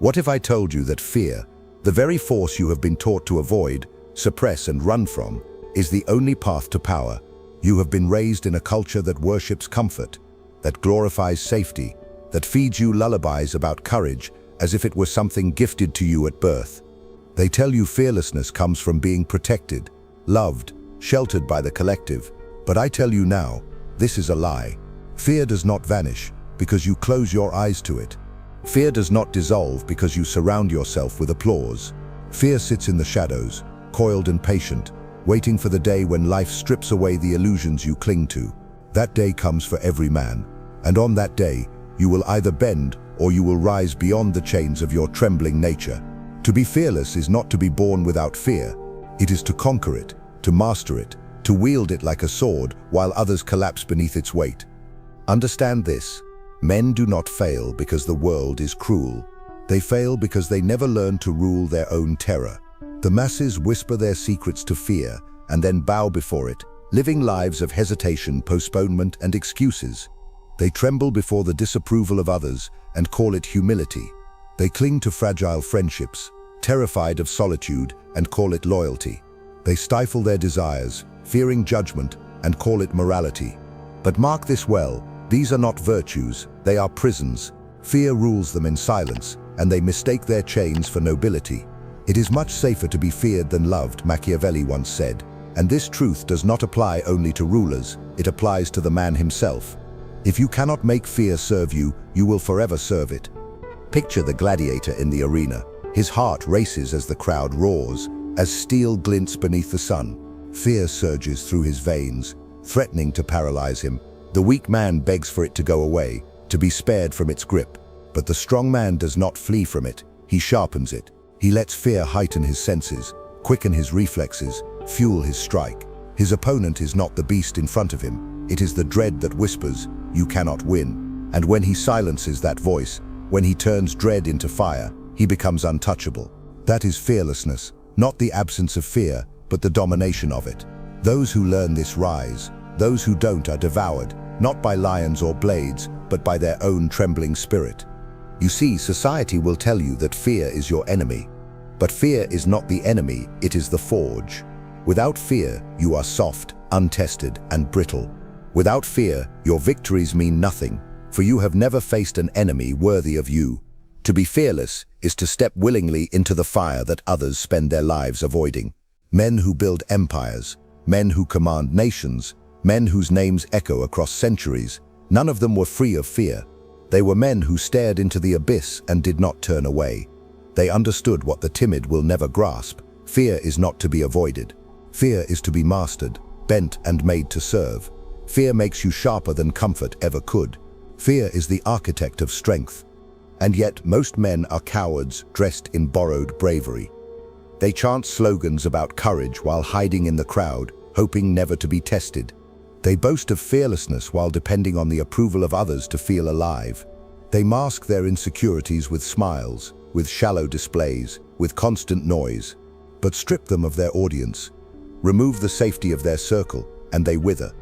What if I told you that fear, the very force you have been taught to avoid, suppress and run from, is the only path to power? You have been raised in a culture that worships comfort, that glorifies safety, that feeds you lullabies about courage as if it were something gifted to you at birth. They tell you fearlessness comes from being protected, loved, sheltered by the collective. But I tell you now, this is a lie. Fear does not vanish because you close your eyes to it. Fear does not dissolve because you surround yourself with applause. Fear sits in the shadows, coiled and patient, waiting for the day when life strips away the illusions you cling to. That day comes for every man, and on that day, you will either bend or you will rise beyond the chains of your trembling nature. To be fearless is not to be born without fear. It is to conquer it, to master it, to wield it like a sword while others collapse beneath its weight. Understand this: men do not fail because the world is cruel. They fail because they never learn to rule their own terror. The masses whisper their secrets to fear and then bow before it, living lives of hesitation, postponement, and excuses. They tremble before the disapproval of others and call it humility. They cling to fragile friendships, terrified of solitude, and call it loyalty. They stifle their desires, fearing judgment, and call it morality. But mark this well, these are not virtues, they are prisons. Fear rules them in silence, and they mistake their chains for nobility. It is much safer to be feared than loved, Machiavelli once said. And this truth does not apply only to rulers, it applies to the man himself. If you cannot make fear serve you, you will forever serve it. Picture the gladiator in the arena. His heart races as the crowd roars, as steel glints beneath the sun. Fear surges through his veins, threatening to paralyze him. The weak man begs for it to go away, to be spared from its grip. But the strong man does not flee from it, he sharpens it. He lets fear heighten his senses, quicken his reflexes, fuel his strike. His opponent is not the beast in front of him, it is the dread that whispers, "You cannot win." And when he silences that voice, when he turns dread into fire, he becomes untouchable. That is fearlessness, not the absence of fear, but the domination of it. Those who learn this rise, those who don't are devoured, not by lions or blades, but by their own trembling spirit. You see, society will tell you that fear is your enemy. But fear is not the enemy, it is the forge. Without fear, you are soft, untested, and brittle. Without fear, your victories mean nothing, for you have never faced an enemy worthy of you. To be fearless is to step willingly into the fire that others spend their lives avoiding. Men who build empires, men who command nations, men whose names echo across centuries, none of them were free of fear. They were men who stared into the abyss and did not turn away. They understood what the timid will never grasp. Fear is not to be avoided. Fear is to be mastered, bent and made to serve. Fear makes you sharper than comfort ever could. Fear is the architect of strength. And yet most men are cowards dressed in borrowed bravery. They chant slogans about courage while hiding in the crowd, hoping never to be tested. They boast of fearlessness while depending on the approval of others to feel alive. They mask their insecurities with smiles, with shallow displays, with constant noise. But strip them of their audience. Remove the safety of their circle, and they wither.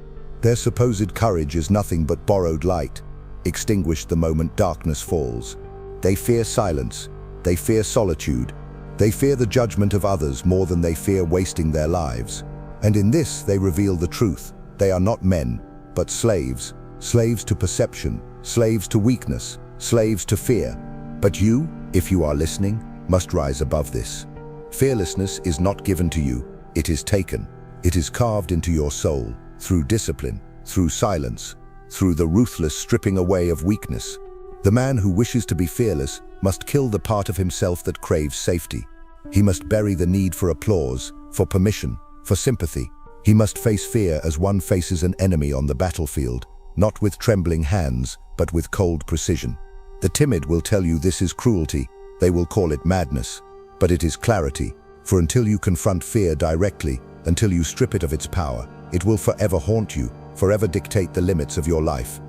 Their supposed courage is nothing but borrowed light, extinguished the moment darkness falls. They fear silence. They fear solitude. They fear the judgment of others more than they fear wasting their lives. And in this they reveal the truth. They are not men, but slaves. Slaves to perception, slaves to weakness, slaves to fear. But you, if you are listening, must rise above this. Fearlessness is not given to you, it is taken. It is carved into your soul, through discipline, through silence, through the ruthless stripping away of weakness. The man who wishes to be fearless must kill the part of himself that craves safety. He must bury the need for applause, for permission, for sympathy. He must face fear as one faces an enemy on the battlefield, not with trembling hands, but with cold precision. The timid will tell you this is cruelty, they will call it madness, but it is clarity, for until you confront fear directly, until you strip it of its power, it will forever haunt you, forever dictate the limits of your life.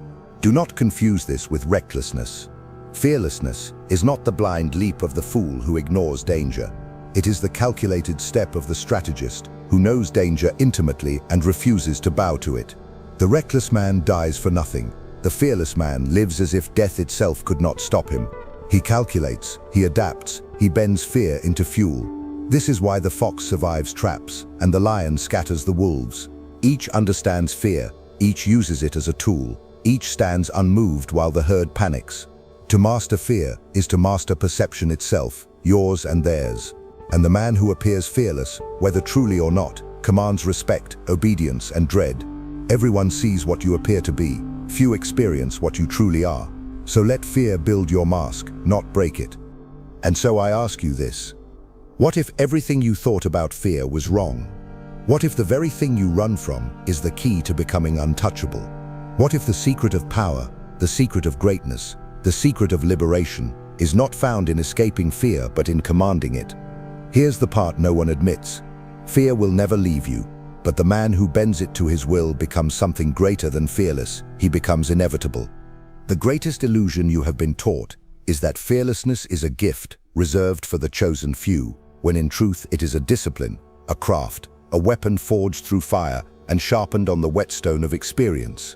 Do not confuse this with recklessness. Fearlessness is not the blind leap of the fool who ignores danger. It is the calculated step of the strategist who knows danger intimately and refuses to bow to it. The reckless man dies for nothing. The fearless man lives as if death itself could not stop him. He calculates, he adapts, he bends fear into fuel. This is why the fox survives traps, and the lion scatters the wolves. Each understands fear, each uses it as a tool, each stands unmoved while the herd panics. To master fear is to master perception itself, yours and theirs. And the man who appears fearless, whether truly or not, commands respect, obedience, and dread. Everyone sees what you appear to be, few experience what you truly are. So let fear build your mask, not break it. And so I ask you this. What if everything you thought about fear was wrong? What if the very thing you run from is the key to becoming untouchable? What if the secret of power, the secret of greatness, the secret of liberation, is not found in escaping fear but in commanding it? Here's the part no one admits. Fear will never leave you, but the man who bends it to his will becomes something greater than fearless. He becomes inevitable. The greatest illusion you have been taught is that fearlessness is a gift reserved for the chosen few, when in truth it is a discipline, a craft, a weapon forged through fire and sharpened on the whetstone of experience.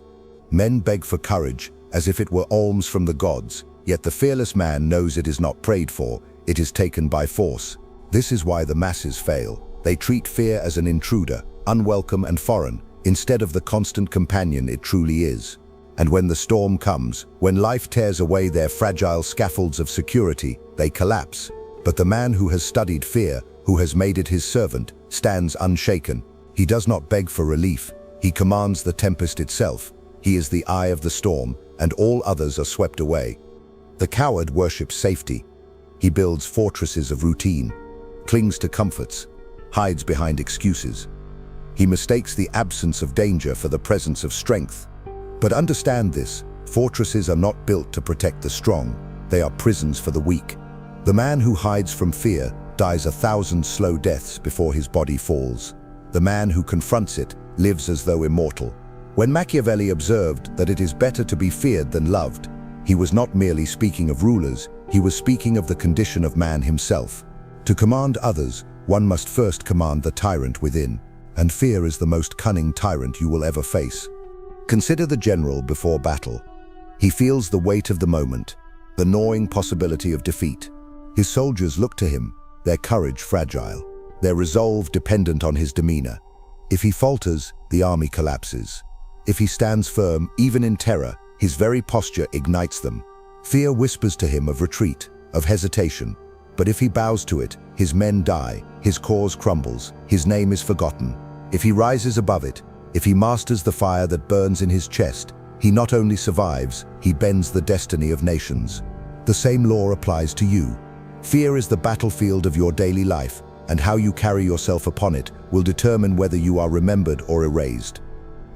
Men beg for courage as if it were alms from the gods, yet the fearless man knows it is not prayed for, it is taken by force. This is why the masses fail. They treat fear as an intruder, unwelcome and foreign, instead of the constant companion it truly is. And when the storm comes, when life tears away their fragile scaffolds of security, they collapse. But the man who has studied fear, who has made it his servant, stands unshaken. He does not beg for relief. He commands the tempest itself. He is the eye of the storm, and all others are swept away. The coward worships safety. He builds fortresses of routine, clings to comforts, hides behind excuses. He mistakes the absence of danger for the presence of strength. But understand this, fortresses are not built to protect the strong. They are prisons for the weak. The man who hides from fear dies 1,000 slow deaths before his body falls. The man who confronts it lives as though immortal. When Machiavelli observed that it is better to be feared than loved, he was not merely speaking of rulers, he was speaking of the condition of man himself. To command others, one must first command the tyrant within, and fear is the most cunning tyrant you will ever face. Consider the general before battle. He feels the weight of the moment, the gnawing possibility of defeat. His soldiers look to him, their courage fragile, their resolve dependent on his demeanor. If he falters, the army collapses. If he stands firm, even in terror, his very posture ignites them. Fear whispers to him of retreat, of hesitation. But if he bows to it, his men die, his cause crumbles, his name is forgotten. If he rises above it, if he masters the fire that burns in his chest, he not only survives, he bends the destiny of nations. The same law applies to you. Fear is the battlefield of your daily life, and how you carry yourself upon it will determine whether you are remembered or erased.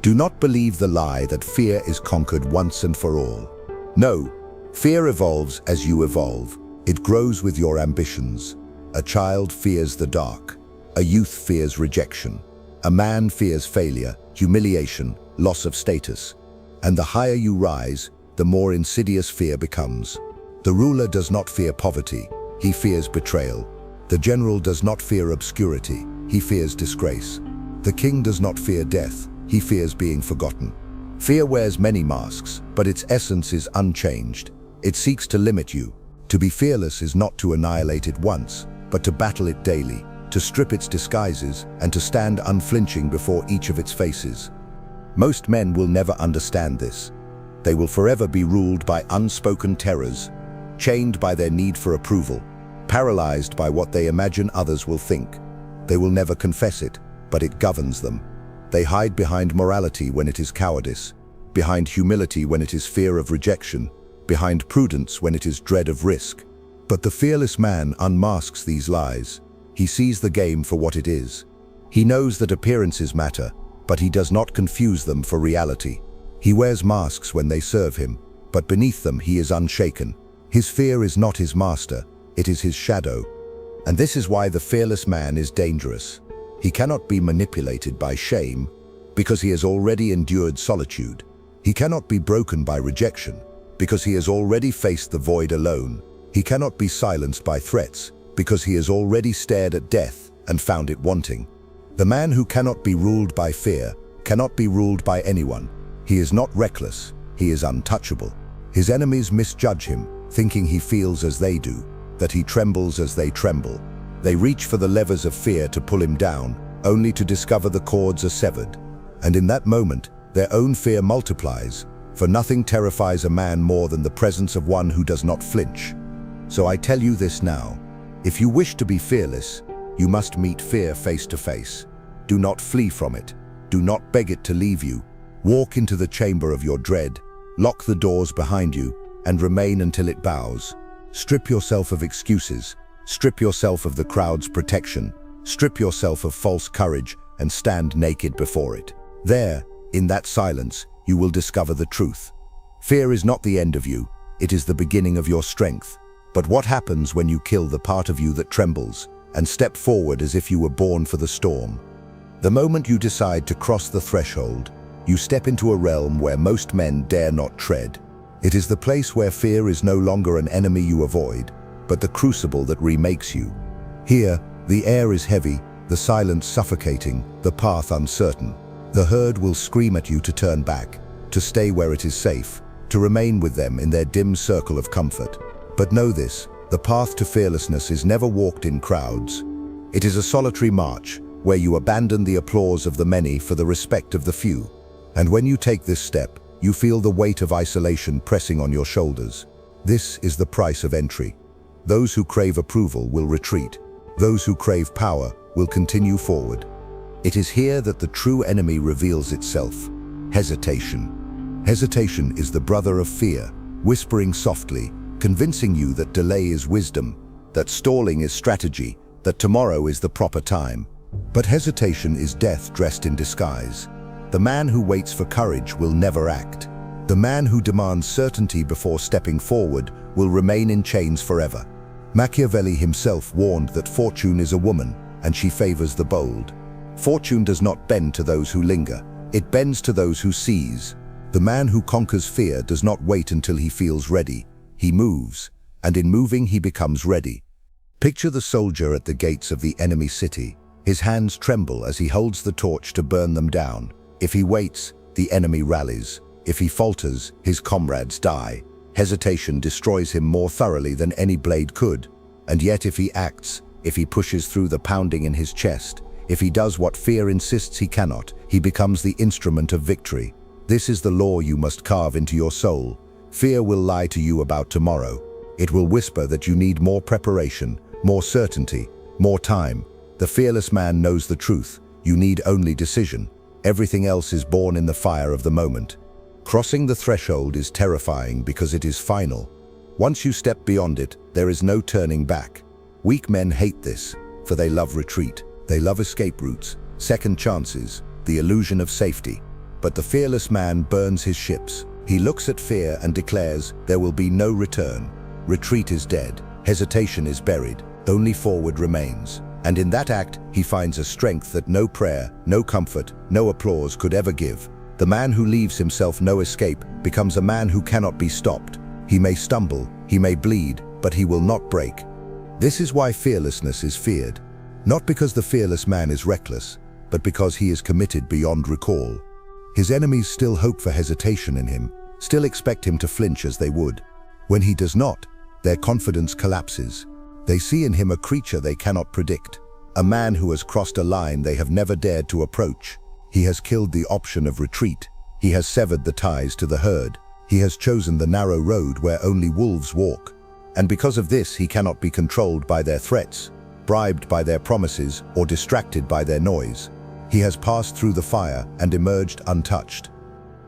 Do not believe the lie that fear is conquered once and for all. No, fear evolves as you evolve. It grows with your ambitions. A child fears the dark. A youth fears rejection. A man fears failure, humiliation, loss of status. And the higher you rise, the more insidious fear becomes. The ruler does not fear poverty, he fears betrayal. The general does not fear obscurity, he fears disgrace. The king does not fear death, he fears being forgotten. Fear wears many masks, but its essence is unchanged. It seeks to limit you. To be fearless is not to annihilate it once, but to battle it daily, to strip its disguises, and to stand unflinching before each of its faces. Most men will never understand this. They will forever be ruled by unspoken terrors, chained by their need for approval, paralyzed by what they imagine others will think. They will never confess it, but it governs them. They hide behind morality when it is cowardice, behind humility when it is fear of rejection, behind prudence when it is dread of risk. But the fearless man unmasks these lies. He sees the game for what it is. He knows that appearances matter, but he does not confuse them for reality. He wears masks when they serve him, but beneath them he is unshaken. His fear is not his master, it is his shadow. And this is why the fearless man is dangerous. He cannot be manipulated by shame, because he has already endured solitude. He cannot be broken by rejection, because he has already faced the void alone. He cannot be silenced by threats, because he has already stared at death and found it wanting. The man who cannot be ruled by fear cannot be ruled by anyone. He is not reckless, he is untouchable. His enemies misjudge him, thinking he feels as they do, that he trembles as they tremble. They reach for the levers of fear to pull him down, only to discover the cords are severed. And in that moment, their own fear multiplies, for nothing terrifies a man more than the presence of one who does not flinch. So I tell you this now, if you wish to be fearless, you must meet fear face to face. Do not flee from it. Do not beg it to leave you. Walk into the chamber of your dread, lock the doors behind you, and remain until it bows. Strip yourself of excuses. Strip yourself of the crowd's protection. Strip yourself of false courage and stand naked before it. There, in that silence, you will discover the truth. Fear is not the end of you, it is the beginning of your strength. But what happens when you kill the part of you that trembles and step forward as if you were born for the storm? The moment you decide to cross the threshold, you step into a realm where most men dare not tread. It is the place where fear is no longer an enemy you avoid, but the crucible that remakes you. Here, the air is heavy, the silence suffocating, the path uncertain. The herd will scream at you to turn back, to stay where it is safe, to remain with them in their dim circle of comfort. But know this, the path to fearlessness is never walked in crowds. It is a solitary march, where you abandon the applause of the many for the respect of the few. And when you take this step, you feel the weight of isolation pressing on your shoulders. This is the price of entry. Those who crave approval will retreat. Those who crave power will continue forward. It is here that the true enemy reveals itself. Hesitation. Hesitation is the brother of fear, whispering softly, convincing you that delay is wisdom, that stalling is strategy, that tomorrow is the proper time. But hesitation is death dressed in disguise. The man who waits for courage will never act. The man who demands certainty before stepping forward will remain in chains forever. Machiavelli himself warned that fortune is a woman, and she favors the bold. Fortune does not bend to those who linger, it bends to those who seize. The man who conquers fear does not wait until he feels ready. He moves, and in moving he becomes ready. Picture the soldier at the gates of the enemy city. His hands tremble as he holds the torch to burn them down. If he waits, the enemy rallies. If he falters, his comrades die. Hesitation destroys him more thoroughly than any blade could. And yet if he acts, if he pushes through the pounding in his chest, if he does what fear insists he cannot, he becomes the instrument of victory. This is the law you must carve into your soul. Fear will lie to you about tomorrow. It will whisper that you need more preparation, more certainty, more time. The fearless man knows the truth. You need only decision. Everything else is born in the fire of the moment. Crossing the threshold is terrifying because it is final. Once you step beyond it, there is no turning back. Weak men hate this, for they love retreat. They love escape routes, second chances, the illusion of safety. But the fearless man burns his ships. He looks at fear and declares, there will be no return. Retreat is dead. Hesitation is buried. Only forward remains. And in that act, he finds a strength that no prayer, no comfort, no applause could ever give. The man who leaves himself no escape becomes a man who cannot be stopped. He may stumble, he may bleed, but he will not break. This is why fearlessness is feared. Not because the fearless man is reckless, but because he is committed beyond recall. His enemies still hope for hesitation in him, still expect him to flinch as they would. When he does not, their confidence collapses. They see in him a creature they cannot predict, a man who has crossed a line they have never dared to approach. He has killed the option of retreat. He has severed the ties to the herd. He has chosen the narrow road where only wolves walk. And because of this, he cannot be controlled by their threats, bribed by their promises, or distracted by their noise. He has passed through the fire and emerged untouched.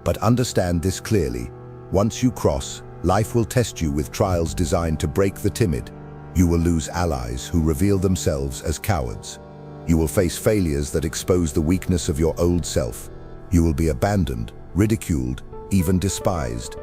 But understand this clearly. Once you cross, life will test you with trials designed to break the timid. You will lose allies who reveal themselves as cowards. You will face failures that expose the weakness of your old self. You will be abandoned, ridiculed, even despised.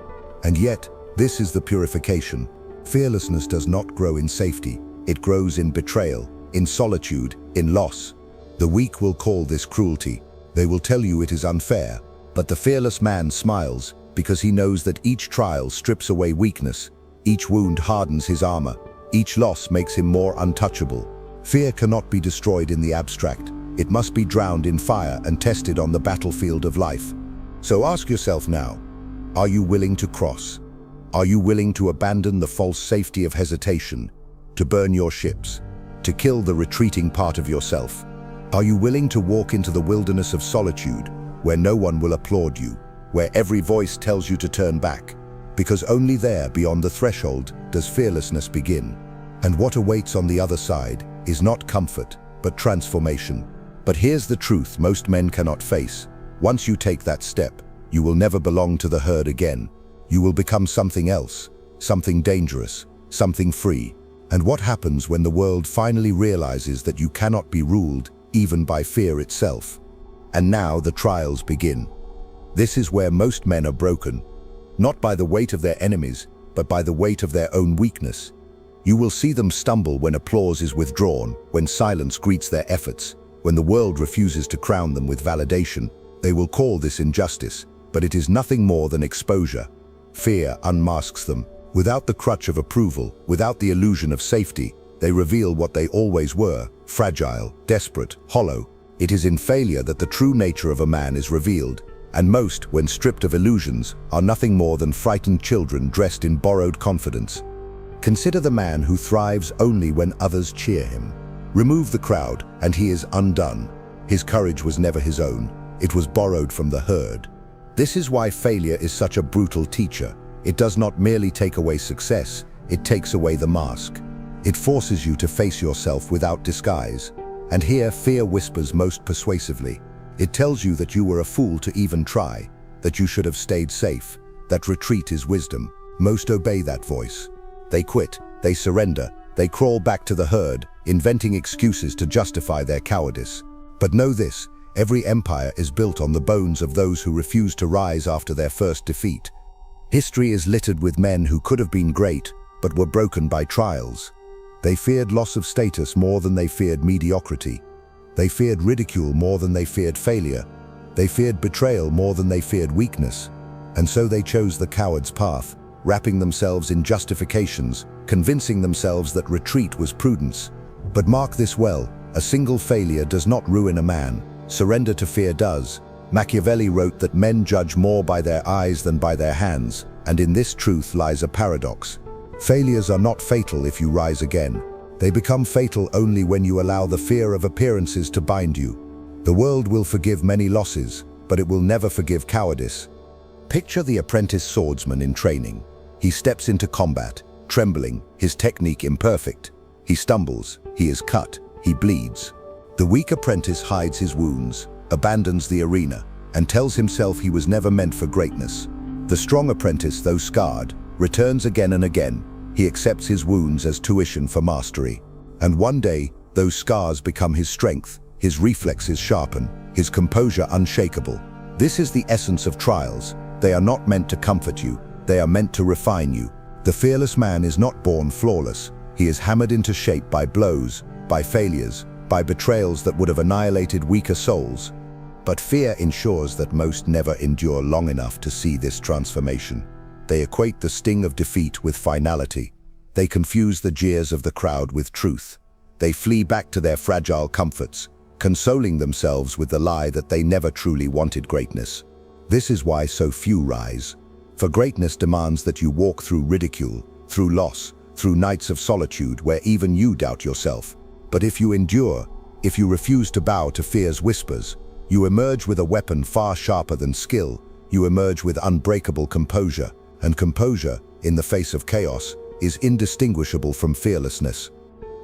And yet, this is the purification. Fearlessness does not grow in safety. It grows in betrayal, in solitude, in loss. The weak will call this cruelty. They will tell you it is unfair. But the fearless man smiles because he knows that each trial strips away weakness. Each wound hardens his armor. Each loss makes him more untouchable. Fear cannot be destroyed in the abstract. It must be drowned in fire and tested on the battlefield of life. So ask yourself now, are you willing to cross? Are you willing to abandon the false safety of hesitation, to burn your ships, to kill the retreating part of yourself? Are you willing to walk into the wilderness of solitude, where no one will applaud you, where every voice tells you to turn back? Because only there, beyond the threshold, does fearlessness begin. And what awaits on the other side is not comfort, but transformation. But here's the truth most men cannot face. Once you take that step, you will never belong to the herd again. You will become something else, something dangerous, something free. And what happens when the world finally realizes that you cannot be ruled even by fear itself? And now the trials begin. This is where most men are broken, not by the weight of their enemies, but by the weight of their own weakness. You will see them stumble when applause is withdrawn, when silence greets their efforts, when the world refuses to crown them with validation. They will call this injustice, but it is nothing more than exposure. Fear unmasks them. Without the crutch of approval, without the illusion of safety, they reveal what they always were: fragile, desperate, hollow. It is in failure that the true nature of a man is revealed, and most, when stripped of illusions, are nothing more than frightened children dressed in borrowed confidence. Consider the man who thrives only when others cheer him. Remove the crowd, and he is undone. His courage was never his own. It was borrowed from the herd. This is why failure is such a brutal teacher. It does not merely take away success, it takes away the mask. It forces you to face yourself without disguise. And here fear whispers most persuasively. It tells you that you were a fool to even try, that you should have stayed safe, that retreat is wisdom. Most obey that voice. They quit, they surrender, they crawl back to the herd, inventing excuses to justify their cowardice. But know this, every empire is built on the bones of those who refuse to rise after their first defeat. History is littered with men who could have been great, but were broken by trials. They feared loss of status more than they feared mediocrity. They feared ridicule more than they feared failure. They feared betrayal more than they feared weakness. And so they chose the coward's path, wrapping themselves in justifications, convincing themselves that retreat was prudence. But mark this well, a single failure does not ruin a man. Surrender to fear does. Machiavelli wrote that men judge more by their eyes than by their hands, and in this truth lies a paradox. Failures are not fatal if you rise again. They become fatal only when you allow the fear of appearances to bind you. The world will forgive many losses, but it will never forgive cowardice. Picture the apprentice swordsman in training. He steps into combat, trembling, his technique imperfect. He stumbles, he is cut, he bleeds. The weak apprentice hides his wounds, abandons the arena, and tells himself he was never meant for greatness. The strong apprentice, though scarred, returns again and again. He accepts his wounds as tuition for mastery. And one day, those scars become his strength, his reflexes sharpen, his composure unshakable. This is the essence of trials. They are not meant to comfort you, they are meant to refine you. The fearless man is not born flawless. He is hammered into shape by blows, by failures, by betrayals that would have annihilated weaker souls. But fear ensures that most never endure long enough to see this transformation. They equate the sting of defeat with finality. They confuse the jeers of the crowd with truth. They flee back to their fragile comforts, consoling themselves with the lie that they never truly wanted greatness. This is why so few rise. For greatness demands that you walk through ridicule, through loss, through nights of solitude where even you doubt yourself. But if you endure, if you refuse to bow to fear's whispers, you emerge with a weapon far sharper than skill. You emerge with unbreakable composure, and composure, in the face of chaos, is indistinguishable from fearlessness.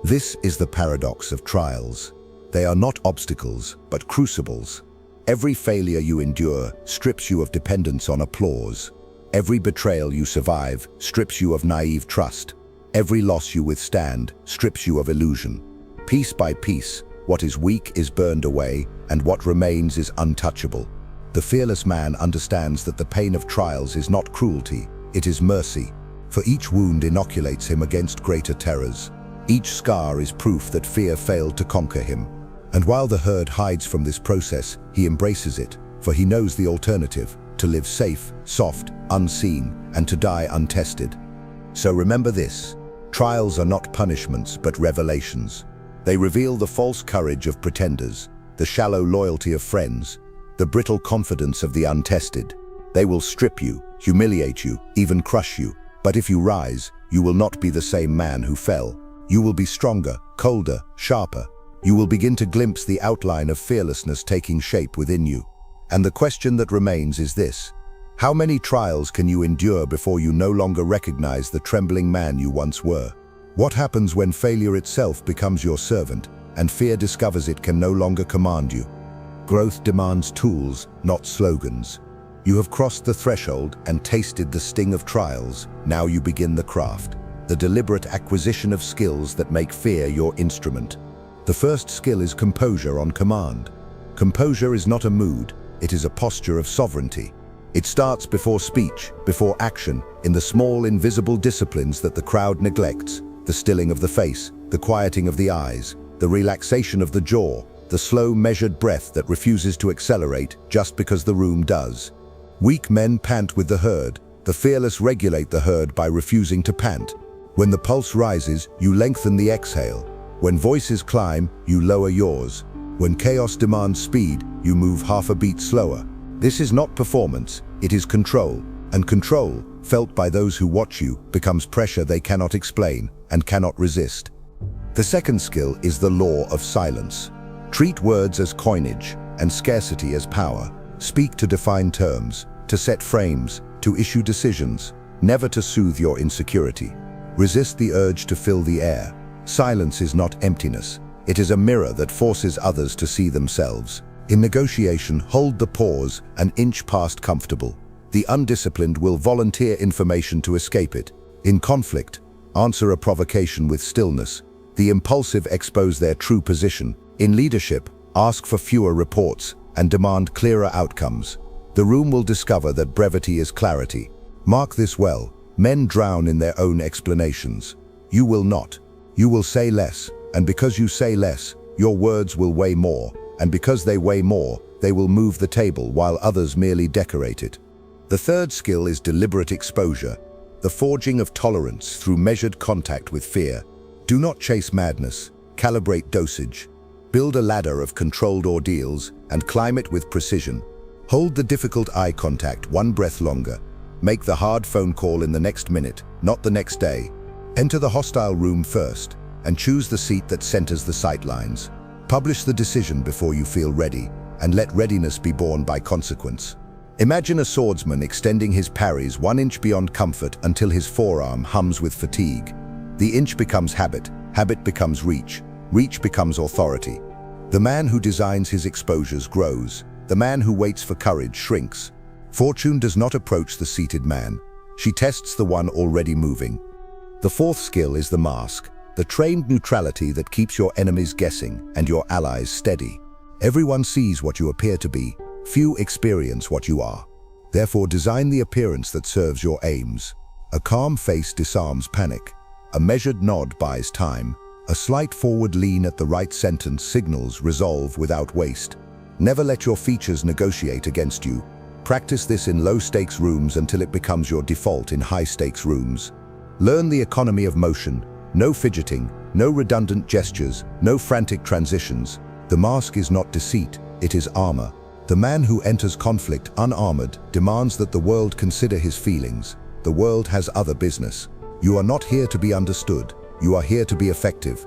This is the paradox of trials. They are not obstacles, but crucibles. Every failure you endure strips you of dependence on applause. Every betrayal you survive strips you of naive trust. Every loss you withstand strips you of illusion. Piece by piece, what is weak is burned away, and what remains is untouchable. The fearless man understands that the pain of trials is not cruelty, it is mercy. For each wound inoculates him against greater terrors. Each scar is proof that fear failed to conquer him. And while the herd hides from this process, he embraces it, for he knows the alternative: to live safe, soft, unseen, and to die untested. So remember this: trials are not punishments, but revelations. They reveal the false courage of pretenders, the shallow loyalty of friends, the brittle confidence of the untested. They will strip you, humiliate you, even crush you. But if you rise, you will not be the same man who fell. You will be stronger, colder, sharper. You will begin to glimpse the outline of fearlessness taking shape within you. And the question that remains is this: how many trials can you endure before you no longer recognize the trembling man you once were? What happens when failure itself becomes your servant and fear discovers it can no longer command you? Growth demands tools, not slogans. You have crossed the threshold and tasted the sting of trials. Now you begin the craft, the deliberate acquisition of skills that make fear your instrument. The first skill is composure on command. Composure is not a mood, it is a posture of sovereignty. It starts before speech, before action, in the small invisible disciplines that the crowd neglects: the stilling of the face, the quieting of the eyes, the relaxation of the jaw, the slow measured breath that refuses to accelerate just because the room does. Weak men pant with the herd. The fearless regulate the herd by refusing to pant. When the pulse rises, you lengthen the exhale. When voices climb, you lower yours. When chaos demands speed, you move half a beat slower. This is not performance, it is control. And control, felt by those who watch you, becomes pressure they cannot explain and cannot resist. The second skill is the law of silence. Treat words as coinage and scarcity as power. Speak to define terms, to set frames, to issue decisions, never to soothe your insecurity. Resist the urge to fill the air. Silence is not emptiness. It is a mirror that forces others to see themselves. In negotiation, hold the pause an inch past comfortable. The undisciplined will volunteer information to escape it. In conflict, answer a provocation with stillness. The impulsive expose their true position. In leadership, ask for fewer reports and demand clearer outcomes. The room will discover that brevity is clarity. Mark this well: men drown in their own explanations. You will not. You will say less, and because you say less, your words will weigh more, and because they weigh more, they will move the table while others merely decorate it. The third skill is deliberate exposure, the forging of tolerance through measured contact with fear. Do not chase madness, calibrate dosage. Build a ladder of controlled ordeals and climb it with precision. Hold the difficult eye contact one breath longer. Make the hard phone call in the next minute, not the next day. Enter the hostile room first and choose the seat that centers the sightlines. Publish the decision before you feel ready, and let readiness be borne by consequence. Imagine a swordsman extending his parries 1 inch beyond comfort until his forearm hums with fatigue. The inch becomes habit, habit becomes reach, reach becomes authority. The man who designs his exposures grows. The man who waits for courage shrinks. Fortune does not approach the seated man. She tests the one already moving. The fourth skill is the mask, the trained neutrality that keeps your enemies guessing and your allies steady. Everyone sees what you appear to be. Few experience what you are. Therefore, design the appearance that serves your aims. A calm face disarms panic. A measured nod buys time. A slight forward lean at the right sentence signals resolve without waste. Never let your features negotiate against you. Practice this in low-stakes rooms until it becomes your default in high-stakes rooms. Learn the economy of motion. No fidgeting, no redundant gestures, no frantic transitions. The mask is not deceit, it is armor. The man who enters conflict unarmored demands that the world consider his feelings. The world has other business. You are not here to be understood. You are here to be effective.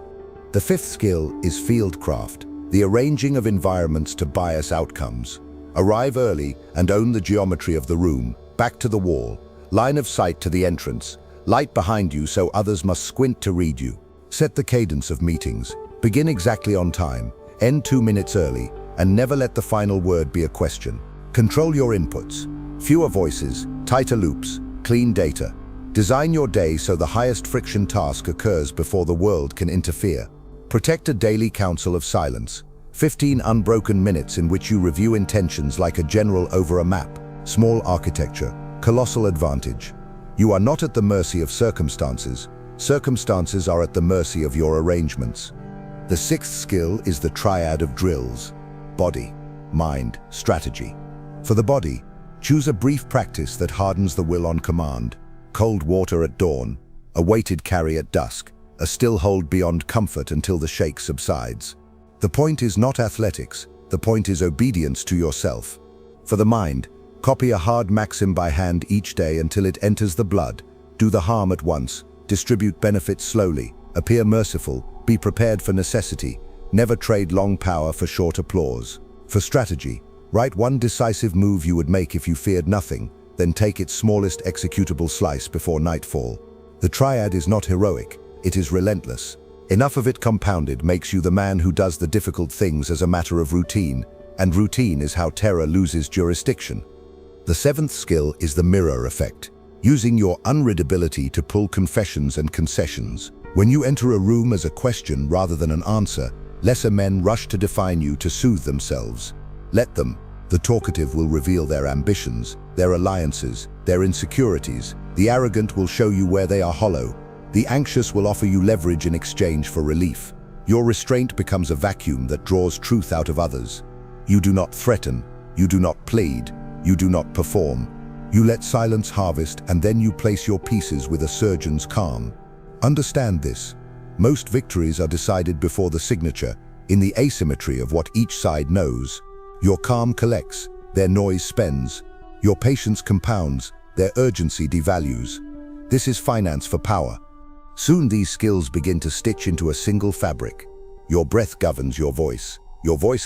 The fifth skill is fieldcraft, the arranging of environments to bias outcomes. Arrive early and own the geometry of the room, back to the wall, line of sight to the entrance, light behind you so others must squint to read you. Set the cadence of meetings. Begin exactly on time, end 2 minutes early, and never let the final word be a question. Control your inputs. Fewer voices, tighter loops, clean data. Design your day so the highest friction task occurs before the world can interfere. Protect a daily council of silence. 15 unbroken minutes in which you review intentions like a general over a map. Small architecture, colossal advantage. You are not at the mercy of circumstances. Circumstances are at the mercy of your arrangements. The sixth skill is the triad of drills: body, mind, strategy. For the body, choose a brief practice that hardens the will on command. Cold water at dawn, a weighted carry at dusk, a still hold beyond comfort until the shake subsides. The point is not athletics, the point is obedience to yourself. For the mind, copy a hard maxim by hand each day until it enters the blood. Do the harm at once, distribute benefits slowly, appear merciful, be prepared for necessity, never trade long power for short applause. For strategy, write one decisive move you would make if you feared nothing, then take its smallest executable slice before nightfall. The triad is not heroic, it is relentless. Enough of it compounded makes you the man who does the difficult things as a matter of routine, and routine is how terror loses jurisdiction. The seventh skill is the mirror effect, using your unreadability to pull confessions and concessions. When you enter a room as a question rather than an answer, lesser men rush to define you to soothe themselves. Let them. The talkative will reveal their ambitions, their alliances, their insecurities. The arrogant will show you where they are hollow. The anxious will offer you leverage in exchange for relief. Your restraint becomes a vacuum that draws truth out of others. You do not threaten, you do not plead, you do not perform. You let silence harvest, and then you place your pieces with a surgeon's calm. Understand this. Most victories are decided before the signature, in the asymmetry of what each side knows. Your calm collects, their noise spends. Your patience compounds, their urgency devalues. This is finance for power. Soon these skills begin to stitch into a single fabric. Your breath governs your voice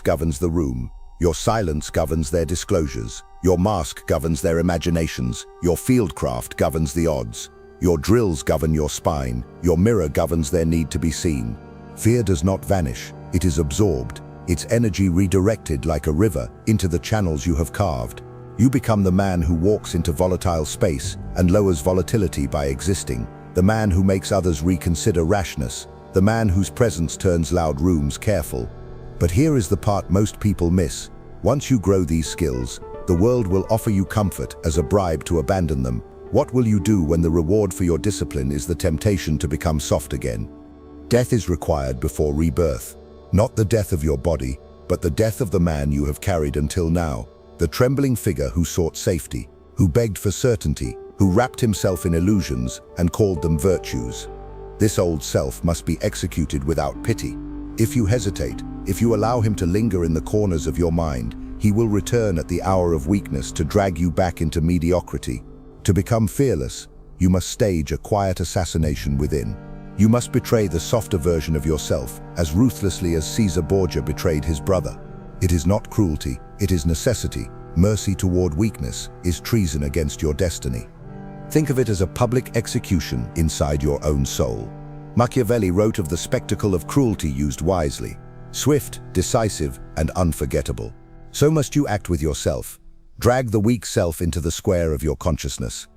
governs the room, your silence governs their disclosures, your mask governs their imaginations, your fieldcraft governs the odds, your drills govern your spine, your mirror governs their need to be seen. Fear does not vanish, it is absorbed, its energy redirected like a river into the channels you have carved. You become the man who walks into volatile space and lowers volatility by existing, the man who makes others reconsider rashness, the man whose presence turns loud rooms careful. But here is the part most people miss. Once you grow these skills, the world will offer you comfort as a bribe to abandon them. What will you do when the reward for your discipline is the temptation to become soft again? Death is required before rebirth. Not the death of your body, but the death of the man you have carried until now. The trembling figure who sought safety, who begged for certainty, who wrapped himself in illusions and called them virtues. This old self must be executed without pity. If you hesitate, if you allow him to linger in the corners of your mind, he will return at the hour of weakness to drag you back into mediocrity. To become fearless, you must stage a quiet assassination within. You must betray the softer version of yourself as ruthlessly as Caesar Borgia betrayed his brother. It is not cruelty, it is necessity. Mercy toward weakness is treason against your destiny. Think of it as a public execution inside your own soul. Machiavelli wrote of the spectacle of cruelty used wisely, swift, decisive, and unforgettable. So must you act with yourself. Drag the weak self into the square of your consciousness.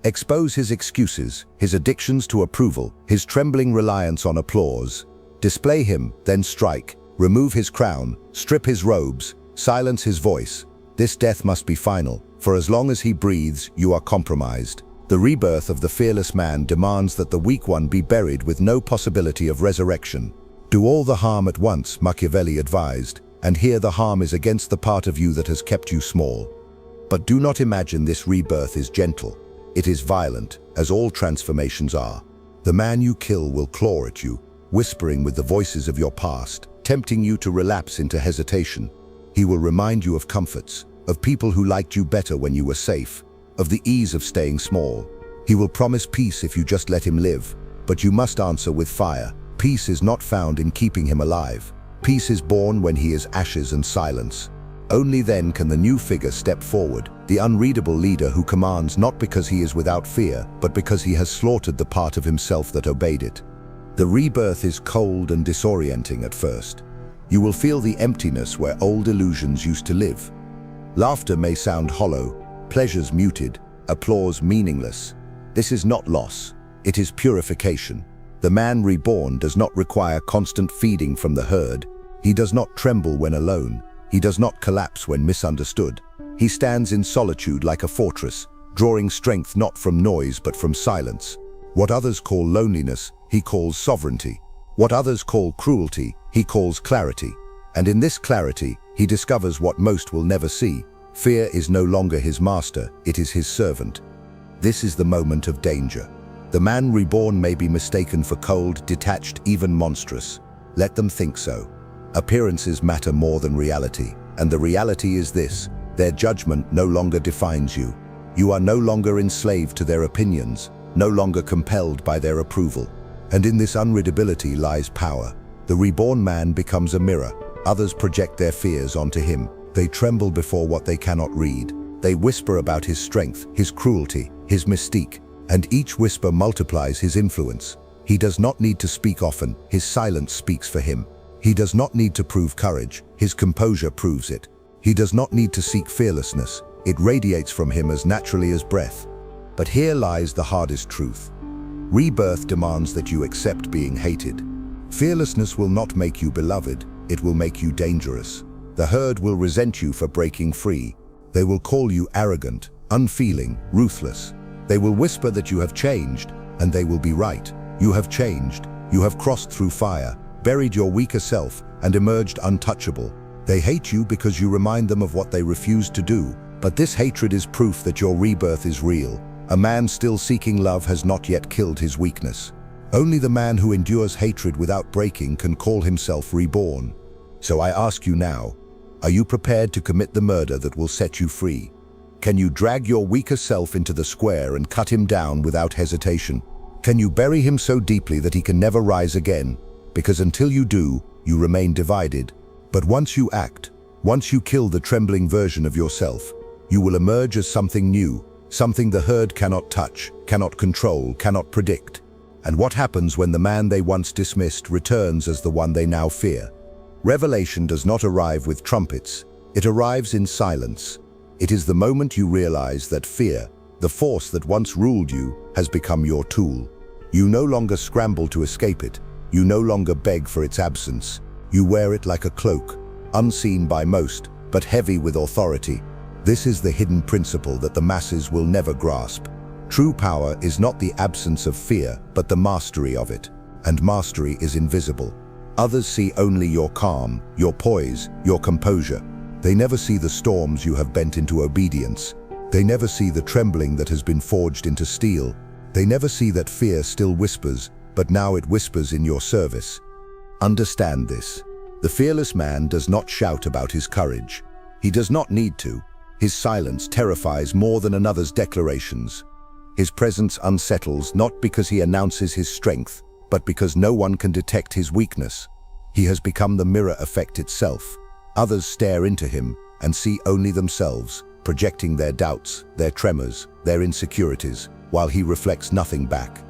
Expose his excuses, his addictions to approval, his trembling reliance on applause. Display him, then strike. Remove his crown, strip his robes, silence his voice. This death must be final, for as long as he breathes, you are compromised. The rebirth of the fearless man demands that the weak one be buried with no possibility of resurrection. Do all the harm at once, Machiavelli advised, and here the harm is against the part of you that has kept you small. But do not imagine this rebirth is gentle. It is violent, as all transformations are. The man you kill will claw at you, whispering with the voices of your past, tempting you to relapse into hesitation. He will remind you of comforts, of people who liked you better when you were safe, of the ease of staying small. He will promise peace if you just let him live, but you must answer with fire. Peace is not found in keeping him alive. Peace is born when he is ashes and silence. Only then can the new figure step forward, the unreadable leader who commands not because he is without fear, but because he has slaughtered the part of himself that obeyed it. The rebirth is cold and disorienting at first. You will feel the emptiness where old illusions used to live. Laughter may sound hollow, pleasures muted, applause meaningless. This is not loss, it is purification. The man reborn does not require constant feeding from the herd. He does not tremble when alone. He does not collapse when misunderstood. He stands in solitude like a fortress, drawing strength not from noise but from silence. What others call loneliness, he calls sovereignty. What others call cruelty, he calls clarity. And in this clarity, he discovers what most will never see. Fear is no longer his master, it is his servant. This is the moment of danger. The man reborn may be mistaken for cold, detached, even monstrous. Let them think so. Appearances matter more than reality, and the reality is this: their judgment no longer defines you. You are no longer enslaved to their opinions. no longer compelled by their approval. And in this unreadability lies power. The reborn man becomes a mirror. Others project their fears onto him. They tremble before what they cannot read. They whisper about his strength, his cruelty, his mystique, and each whisper multiplies his influence. He does not need to speak often, his silence speaks for him. He does not need to prove courage, his composure proves it. He does not need to seek fearlessness, it radiates from him as naturally as breath. But here lies the hardest truth. Rebirth demands that you accept being hated. Fearlessness will not make you beloved, it will make you dangerous. The herd will resent you for breaking free. They will call you arrogant, unfeeling, ruthless. They will whisper that you have changed, and they will be right. You have changed. You have crossed through fire, buried your weaker self, and emerged untouchable. They hate you because you remind them of what they refused to do, but this hatred is proof that your rebirth is real. A man still seeking love has not yet killed his weakness. Only the man who endures hatred without breaking can call himself reborn. So I ask you now, are you prepared to commit the murder that will set you free? Can you drag your weaker self into the square and cut him down without hesitation? Can you bury him so deeply that he can never rise again? Because until you do, you remain divided. But once you act, once you kill the trembling version of yourself, you will emerge as something new, something the herd cannot touch, cannot control, cannot predict. And what happens when the man they once dismissed returns as the one they now fear? Revelation does not arrive with trumpets, it arrives in silence. It is the moment you realize that fear, the force that once ruled you, has become your tool. You no longer scramble to escape it, you no longer beg for its absence. You wear it like a cloak, unseen by most, but heavy with authority. This is the hidden principle that the masses will never grasp. True power is not the absence of fear, but the mastery of it. And mastery is invisible. Others see only your calm, your poise, your composure. They never see the storms you have bent into obedience. They never see the trembling that has been forged into steel. They never see that fear still whispers, but now it whispers in your service. Understand this. The fearless man does not shout about his courage. He does not need to. His silence terrifies more than another's declarations. His presence unsettles not because he announces his strength, but because no one can detect his weakness. He has become the mirror effect itself. Others stare into him and see only themselves, projecting their doubts, their tremors, their insecurities, while he reflects nothing back.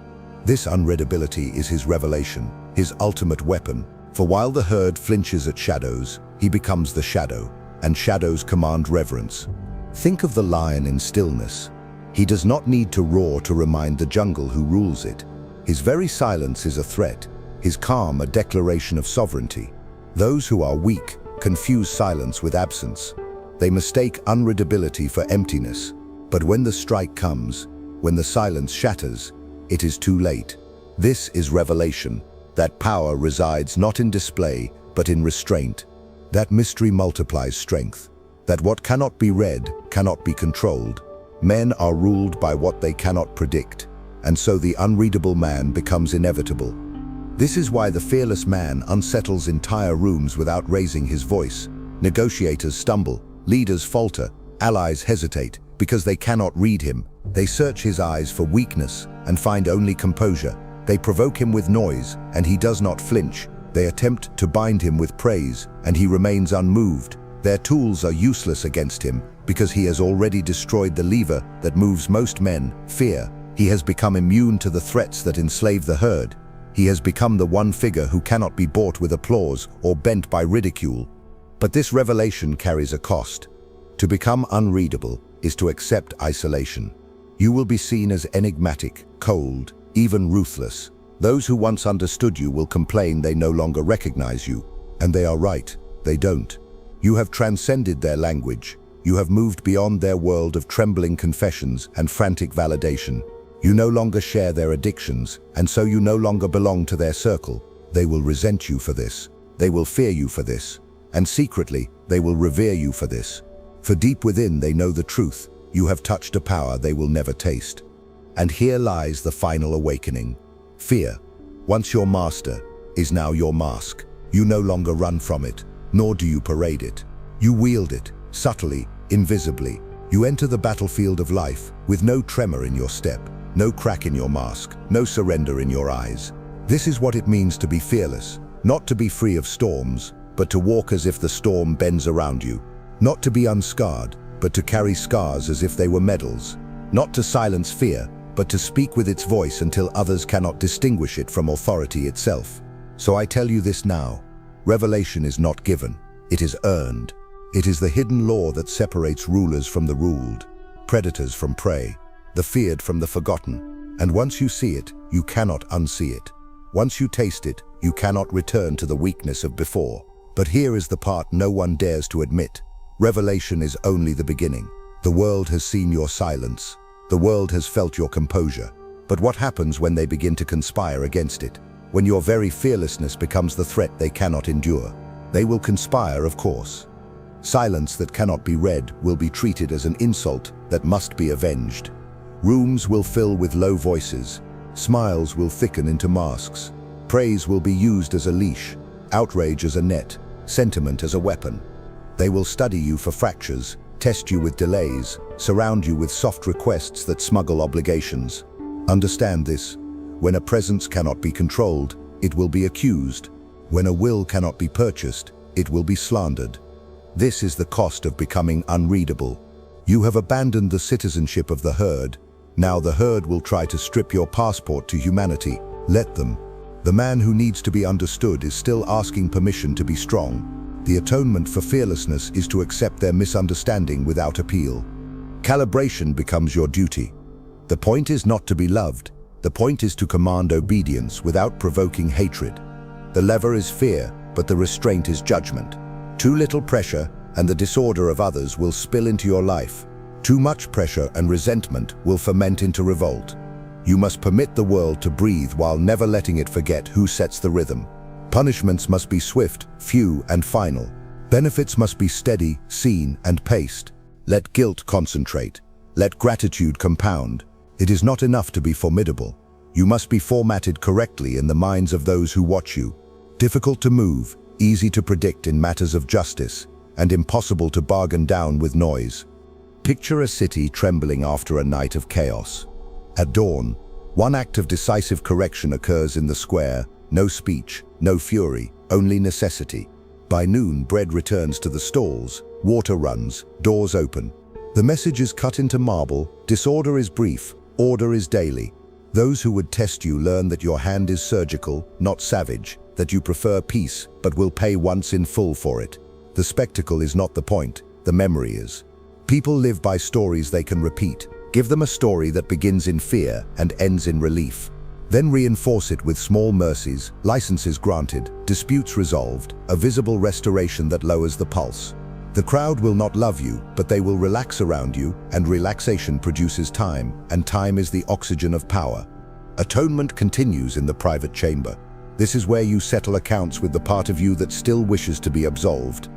This unreadability is his revelation, his ultimate weapon, for while the herd flinches at shadows, he becomes the shadow, and shadows command reverence. Think of the lion in stillness. He does not need to roar to remind the jungle who rules it. His very silence is a threat, his calm a declaration of sovereignty. Those who are weak confuse silence with absence. They mistake unreadability for emptiness. But when the strike comes, when the silence shatters, it is too late. This is revelation, that power resides not in display, but in restraint. That mystery multiplies strength, that what cannot be read cannot be controlled. Men are ruled by what they cannot predict, and so the unreadable man becomes inevitable. This is why the fearless man unsettles entire rooms without raising his voice. Negotiators stumble, leaders falter, allies hesitate, because they cannot read him. They search his eyes for weakness and find only composure. They provoke him with noise, and he does not flinch. They attempt to bind him with praise, and he remains unmoved. Their tools are useless against him, because he has already destroyed the lever that moves most men, fear. He has become immune to the threats that enslave the herd. He has become the one figure who cannot be bought with applause or bent by ridicule. But this revelation carries a cost. To become unreadable is to accept isolation. You will be seen as enigmatic, cold, even ruthless. Those who once understood you will complain they no longer recognize you. And they are right, they don't. You have transcended their language. You have moved beyond their world of trembling confessions and frantic validation. You no longer share their addictions, and so you no longer belong to their circle. They will resent you for this. They will fear you for this. And secretly, they will revere you for this. For deep within they know the truth. You have touched a power they will never taste. And here lies the final awakening. Fear, once your master, is now your mask. You no longer run from it, nor do you parade it. You wield it, subtly, invisibly. You enter the battlefield of life with no tremor in your step, no crack in your mask, no surrender in your eyes. This is what it means to be fearless, not to be free of storms, but to walk as if the storm bends around you. Not to be unscarred, but to carry scars as if they were medals. Not to silence fear, but to speak with its voice until others cannot distinguish it from authority itself. So I tell you this now, revelation is not given, it is earned. It is the hidden law that separates rulers from the ruled, predators from prey, the feared from the forgotten. And once you see it, you cannot unsee it. Once you taste it, you cannot return to the weakness of before. But here is the part no one dares to admit. Revelation is only the beginning. The world has seen your silence. The world has felt your composure. But what happens when they begin to conspire against it? When your very fearlessness becomes the threat they cannot endure? They will conspire, of course. Silence that cannot be read will be treated as an insult that must be avenged. Rooms will fill with low voices. Smiles will thicken into masks. Praise will be used as a leash, outrage as a net, sentiment as a weapon. They will study you for fractures, test you with delays, surround you with soft requests that smuggle obligations. Understand this. When a presence cannot be controlled, it will be accused. When a will cannot be purchased, it will be slandered. This is the cost of becoming unreadable. You have abandoned the citizenship of the herd. Now the herd will try to strip your passport to humanity. Let them. The man who needs to be understood is still asking permission to be strong. The atonement for fearlessness is to accept their misunderstanding without appeal. Calibration becomes your duty. The point is not to be loved. The point is to command obedience without provoking hatred. The lever is fear, but the restraint is judgment. Too little pressure and the disorder of others will spill into your life. Too much pressure and resentment will ferment into revolt. You must permit the world to breathe while never letting it forget who sets the rhythm. Punishments must be swift, few, and final. Benefits must be steady, seen, and paced. Let guilt concentrate. Let gratitude compound. It is not enough to be formidable. You must be formatted correctly in the minds of those who watch you. Difficult to move, easy to predict in matters of justice, and impossible to bargain down with noise. Picture a city trembling after a night of chaos. At dawn, one act of decisive correction occurs in the square. No speech, no fury, only necessity. By noon, bread returns to the stalls, water runs, doors open. The message is cut into marble, disorder is brief, order is daily. Those who would test you learn that your hand is surgical, not savage, that you prefer peace, but will pay once in full for it. The spectacle is not the point, the memory is. People live by stories they can repeat. Give them a story that begins in fear and ends in relief. Then reinforce it with small mercies, licenses granted, disputes resolved, a visible restoration that lowers the pulse. The crowd will not love you, but they will relax around you, and relaxation produces time, and time is the oxygen of power. Atonement continues in the private chamber. This is where you settle accounts with the part of you that still wishes to be absolved.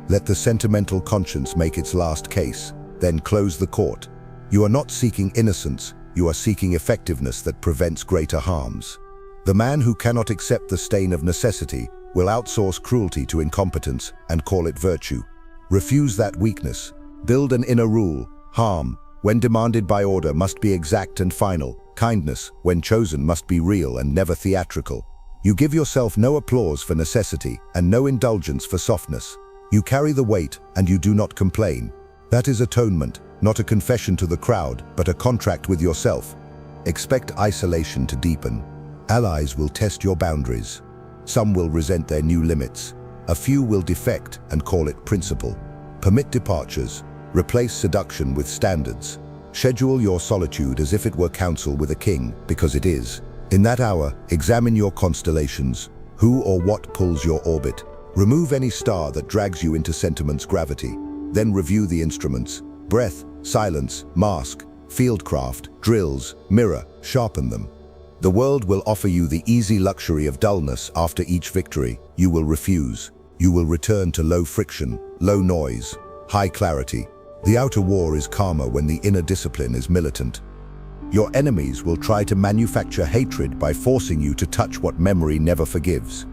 Let the sentimental conscience make its last case, then close the court. You are not seeking innocence, you are seeking effectiveness that prevents greater harms. The man who cannot accept the stain of necessity will outsource cruelty to incompetence and call it virtue. Refuse that weakness. Build an inner rule. Harm, when demanded by order, must be exact and final. Kindness, when chosen, must be real and never theatrical. You give yourself no applause for necessity and no indulgence for softness. You carry the weight and you do not complain. That is atonement, not a confession to the crowd, but a contract with yourself. Expect isolation to deepen. Allies will test your boundaries. Some will resent their new limits. A few will defect and call it principle. Permit departures. Replace seduction with standards. Schedule your solitude as if it were counsel with a king, because it is. In that hour, examine your constellations. Who or what pulls your orbit? Remove any star that drags you into sentiment's gravity. Then review the instruments. Breath, silence, mask, fieldcraft, drills, mirror, sharpen them. The world will offer you the easy luxury of dullness after each victory. You will refuse. You will return to low friction, low noise, high clarity. The outer war is calmer when the inner discipline is militant. Your enemies will try to manufacture hatred by forcing you to touch what memory never forgives.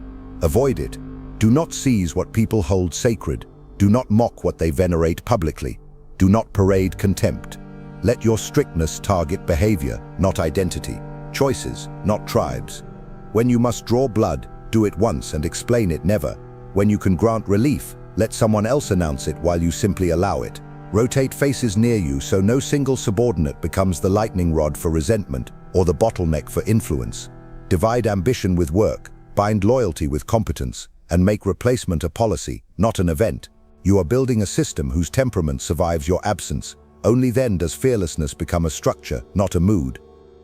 Avoid it. Do not seize what people hold sacred. Do not mock what they venerate publicly. Do not parade contempt. Let your strictness target behavior, not identity. Choices, not tribes. When you must draw blood, do it once and explain it never. When you can grant relief, let someone else announce it while you simply allow it. Rotate faces near you so no single subordinate becomes the lightning rod for resentment or the bottleneck for influence. Divide ambition with work, bind loyalty with competence, and make replacement a policy, not an event. You are building a system whose temperament survives your absence. Only then does fearlessness become a structure, not a mood.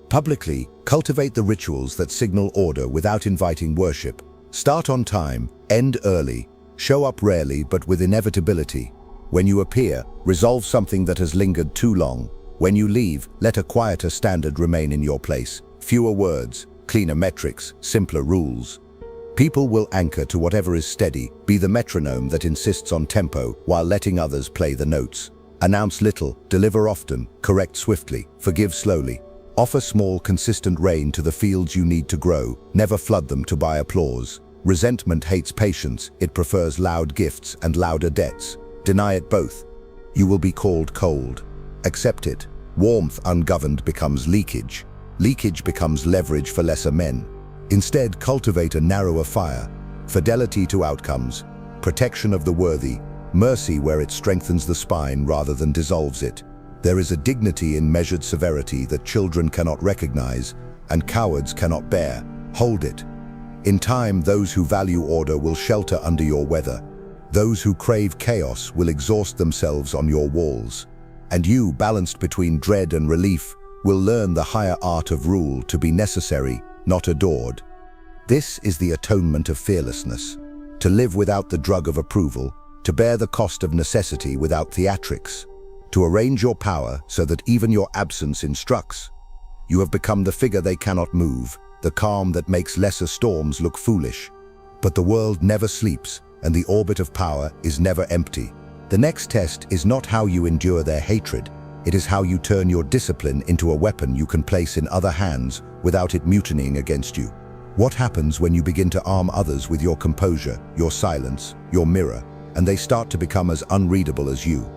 Publicly, cultivate the rituals that signal order without inviting worship. Start on time, end early, show up rarely but with inevitability. When you appear, resolve something that has lingered too long. When you leave, let a quieter standard remain in your place. Fewer words, cleaner metrics, simpler rules. People will anchor to whatever is steady, be the metronome that insists on tempo while letting others play the notes. Announce little, deliver often, correct swiftly, forgive slowly. Offer small, consistent rain to the fields you need to grow, never flood them to buy applause. Resentment hates patience, it prefers loud gifts and louder debts. Deny it both. You will be called cold. Accept it. Warmth ungoverned becomes leakage. Leakage becomes leverage for lesser men. Instead, cultivate a narrower fire. Fidelity to outcomes. Protection of the worthy. Mercy where it strengthens the spine rather than dissolves it. There is a dignity in measured severity that children cannot recognize and cowards cannot bear. Hold it. In time, those who value order will shelter under your weather. Those who crave chaos will exhaust themselves on your walls. And you, balanced between dread and relief, will learn the higher art of rule to be necessary, not adored. This is the atonement of fearlessness. To live without the drug of approval, to bear the cost of necessity without theatrics, to arrange your power so that even your absence instructs. You have become the figure they cannot move, the calm that makes lesser storms look foolish. But the world never sleeps, and the orbit of power is never empty. The next test is not how you endure their hatred, it is how you turn your discipline into a weapon you can place in other hands without it mutinying against you. What happens when you begin to arm others with your composure, your silence, your mirror, and they start to become as unreadable as you?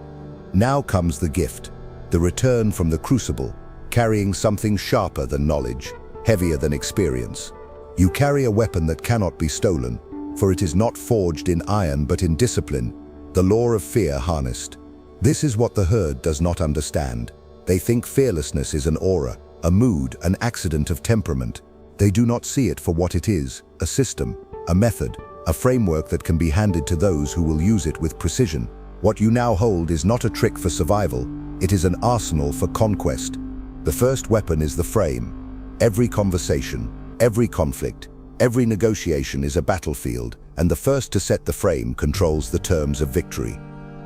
Now comes the gift, the return from the crucible, carrying something sharper than knowledge, heavier than experience. You carry a weapon that cannot be stolen, for it is not forged in iron but in discipline, the law of fear harnessed. This is what the herd does not understand. They think fearlessness is an aura, a mood, an accident of temperament. They do not see it for what it is, a system, a method, a framework that can be handed to those who will use it with precision. What you now hold is not a trick for survival, it is an arsenal for conquest. The first weapon is the frame. Every conversation, every conflict, every negotiation is a battlefield, and the first to set the frame controls the terms of victory.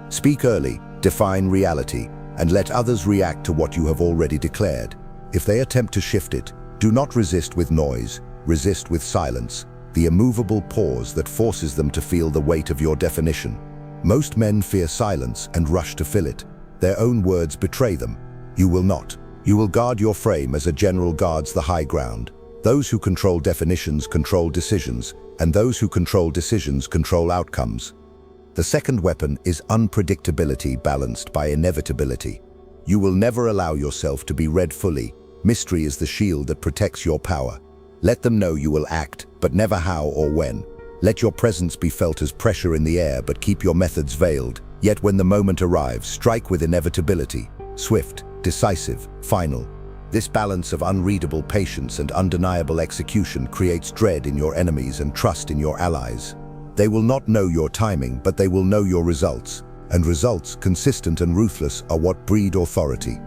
Speak early, define reality, and let others react to what you have already declared. If they attempt to shift it, do not resist with noise, resist with silence, the immovable pause that forces them to feel the weight of your definition. Most men fear silence and rush to fill it. Their own words betray them. You will not. You will guard your frame as a general guards the high ground. Those who control definitions control decisions, and those who control decisions control outcomes. The second weapon is unpredictability balanced by inevitability. You will never allow yourself to be read fully. Mystery is the shield that protects your power. Let them know you will act, but never how or when. Let your presence be felt as pressure in the air, but keep your methods veiled. Yet when the moment arrives, strike with inevitability. Swift, decisive, final. This balance of unreadable patience and undeniable execution creates dread in your enemies and trust in your allies. They will not know your timing, but they will know your results. And results, consistent and ruthless, are what breed authority.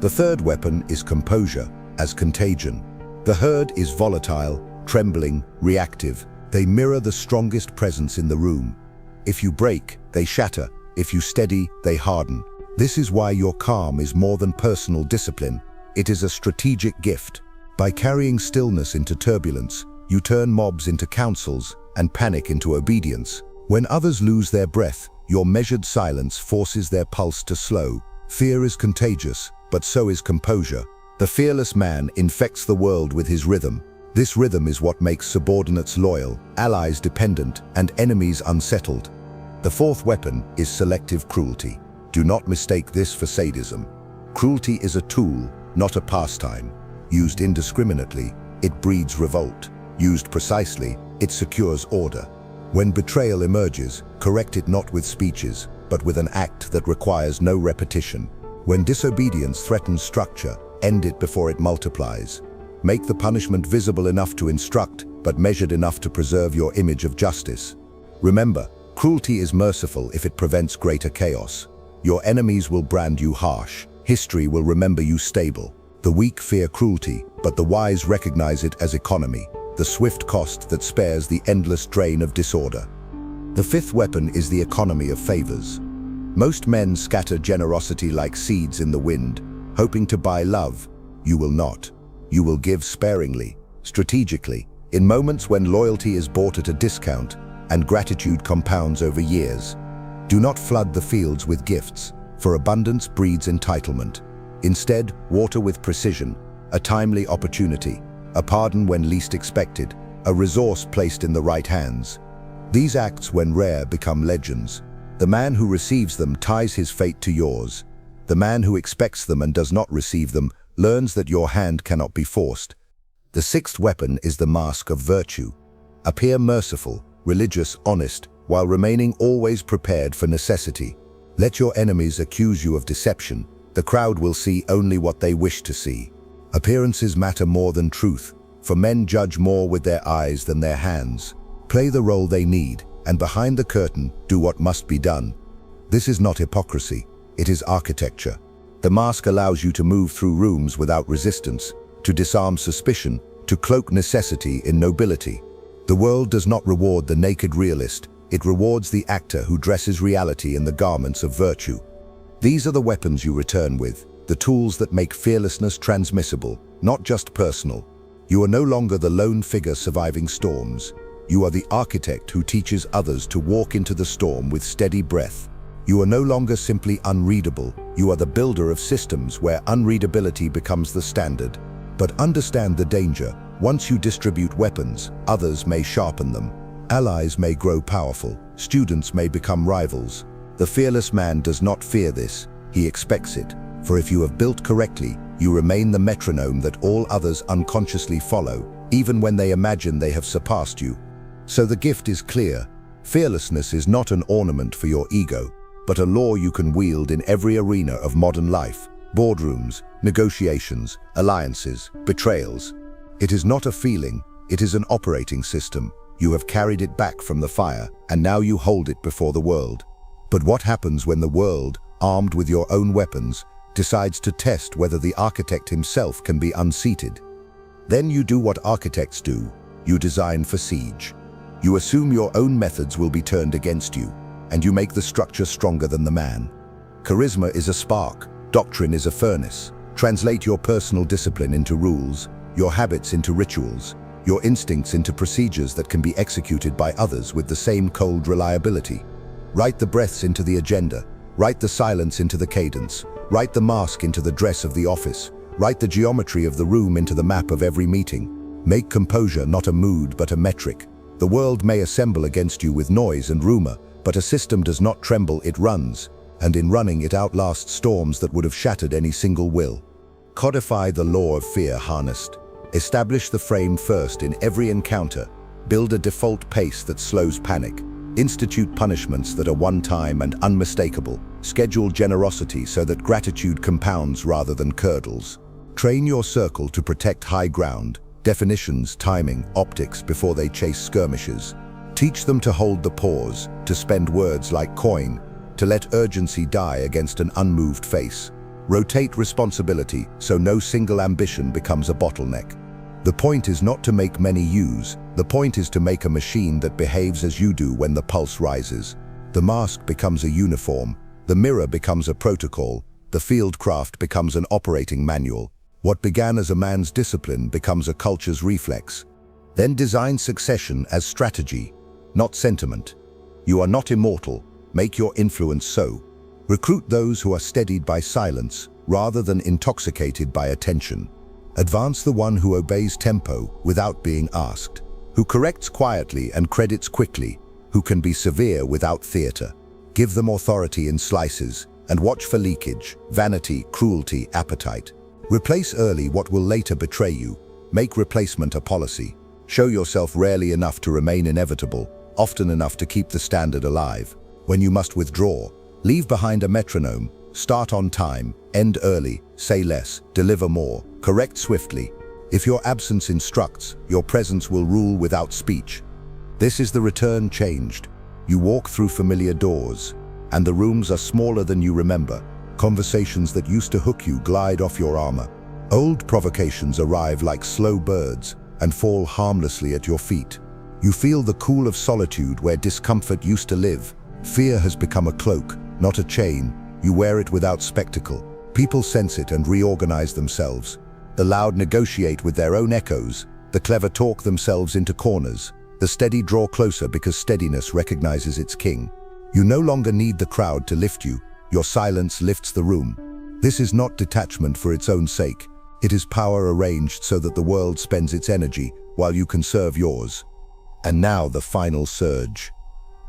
The third weapon is composure, as contagion. The herd is volatile, trembling, reactive. They mirror the strongest presence in the room. If you break, they shatter. If you steady, they harden. This is why your calm is more than personal discipline. It is a strategic gift. By carrying stillness into turbulence, you turn mobs into councils and panic into obedience. When others lose their breath, your measured silence forces their pulse to slow. Fear is contagious, but so is composure. The fearless man infects the world with his rhythm. This rhythm is what makes subordinates loyal, allies dependent, and enemies unsettled. The fourth weapon is selective cruelty. Do not mistake this for sadism. Cruelty is a tool, not a pastime. Used indiscriminately, it breeds revolt. Used precisely, it secures order. When betrayal emerges, correct it not with speeches, but with an act that requires no repetition. When disobedience threatens structure, end it before it multiplies. Make the punishment visible enough to instruct, but measured enough to preserve your image of justice. Remember, cruelty is merciful if it prevents greater chaos. Your enemies will brand you harsh. History will remember you stable. The weak fear cruelty, but the wise recognize it as economy, the swift cost that spares the endless drain of disorder. The fifth weapon is the economy of favors. Most men scatter generosity like seeds in the wind, hoping to buy love. You will not. You will give sparingly, strategically, in moments when loyalty is bought at a discount and gratitude compounds over years. Do not flood the fields with gifts, for abundance breeds entitlement. Instead, water with precision, a timely opportunity, a pardon when least expected, a resource placed in the right hands. These acts, when rare, become legends. The man who receives them ties his fate to yours. The man who expects them and does not receive them learns that your hand cannot be forced. The sixth weapon is the mask of virtue. Appear merciful, religious, honest, while remaining always prepared for necessity. Let your enemies accuse you of deception. The crowd will see only what they wish to see. Appearances matter more than truth, for men judge more with their eyes than their hands. Play the role they need, and behind the curtain, do what must be done. This is not hypocrisy, it is architecture. The mask allows you to move through rooms without resistance, to disarm suspicion, to cloak necessity in nobility. The world does not reward the naked realist, it rewards the actor who dresses reality in the garments of virtue. These are the weapons you return with, the tools that make fearlessness transmissible, not just personal. You are no longer the lone figure surviving storms. You are the architect who teaches others to walk into the storm with steady breath. You are no longer simply unreadable. You are the builder of systems where unreadability becomes the standard. But understand the danger. Once you distribute weapons, others may sharpen them. Allies may grow powerful. Students may become rivals. The fearless man does not fear this. He expects it. For if you have built correctly, you remain the metronome that all others unconsciously follow, even when they imagine they have surpassed you. So the gift is clear. Fearlessness is not an ornament for your ego, but a law you can wield in every arena of modern life: boardrooms, negotiations, alliances, betrayals. It is not a feeling, it is an operating system. You have carried it back from the fire, and now you hold it before the world. But what happens when the world, armed with your own weapons, decides to test whether the architect himself can be unseated? Then you do what architects do. You design for siege. You assume your own methods will be turned against you, and you make the structure stronger than the man. Charisma is a spark, doctrine is a furnace. Translate your personal discipline into rules, your habits into rituals, your instincts into procedures that can be executed by others with the same cold reliability. Write the breaths into the agenda, write the silence into the cadence, write the mask into the dress of the office, write the geometry of the room into the map of every meeting. Make composure not a mood but a metric. The world may assemble against you with noise and rumor, but a system does not tremble, it runs, and in running it outlasts storms that would have shattered any single will. Codify the law of fear harnessed. Establish the frame first in every encounter. Build a default pace that slows panic. Institute punishments that are one-time and unmistakable. Schedule generosity so that gratitude compounds rather than curdles. Train your circle to protect high ground, definitions, timing, optics before they chase skirmishes. Teach them to hold the pause, to spend words like coin, to let urgency die against an unmoved face. Rotate responsibility so no single ambition becomes a bottleneck. The point is not to make many use, the point is to make a machine that behaves as you do when the pulse rises. The mask becomes a uniform, the mirror becomes a protocol, the fieldcraft becomes an operating manual. What began as a man's discipline becomes a culture's reflex. Then design succession as strategy, not sentiment. You are not immortal, make your influence so. Recruit those who are steadied by silence rather than intoxicated by attention. Advance the one who obeys tempo without being asked, who corrects quietly and credits quickly, who can be severe without theater. Give them authority in slices, And watch for leakage, vanity, cruelty, appetite. Replace early what will later betray you. Make replacement a policy. Show yourself rarely enough to remain inevitable, often enough to keep the standard alive. When you must withdraw, leave behind a metronome. Start on time, end early, say less, deliver more, correct swiftly. If your absence instructs, your presence will rule without speech. This is the return changed. You walk through familiar doors, and the rooms are smaller than you remember. Conversations that used to hook you glide off your armor. Old provocations arrive like slow birds and fall harmlessly at your feet. You feel the cool of solitude where discomfort used to live. Fear has become a cloak, not a chain. You wear it without spectacle. People sense it and reorganize themselves. The loud negotiate with their own echoes. The clever talk themselves into corners. The steady draw closer because steadiness recognizes its king. You no longer need the crowd to lift you. Your silence lifts the room. This is not detachment for its own sake. It is power arranged so that the world spends its energy while you conserve yours. And now the final surge.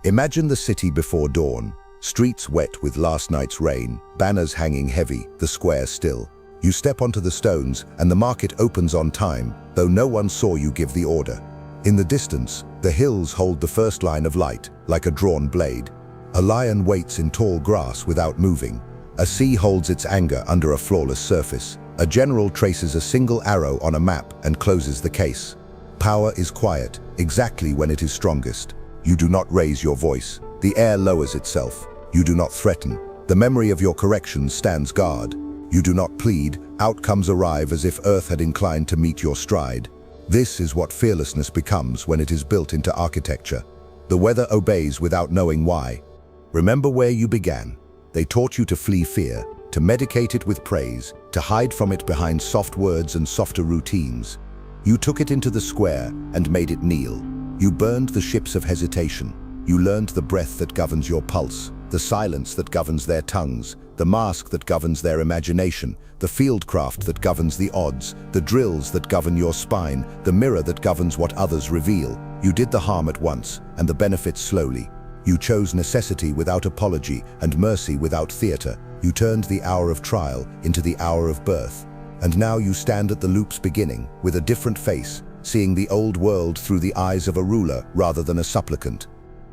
Imagine the city before dawn. Streets wet with last night's rain, banners hanging heavy, the square still. You step onto the stones and the market opens on time, though no one saw you give the order. In the distance, the hills hold the first line of light, like a drawn blade. A lion waits in tall grass without moving. A sea holds its anger under a flawless surface. A general traces a single arrow on a map and closes the case. Power is quiet, exactly when it is strongest. You do not raise your voice. The air lowers itself. You do not threaten. The memory of your corrections stands guard. You do not plead. Outcomes arrive as if earth had inclined to meet your stride. This is what fearlessness becomes when it is built into architecture. The weather obeys without knowing why. Remember where you began. They taught you to flee fear, to medicate it with praise, to hide from it behind soft words and softer routines. You took it into the square and made it kneel. You burned the ships of hesitation. You learned the breath that governs your pulse, the silence that governs their tongues, the mask that governs their imagination, the fieldcraft that governs the odds, the drills that govern your spine, the mirror that governs what others reveal. You did the harm at once, and the benefits slowly. You chose necessity without apology and mercy without theater. You turned the hour of trial into the hour of birth. And now you stand at the loop's beginning, with a different face, seeing the old world through the eyes of a ruler rather than a supplicant.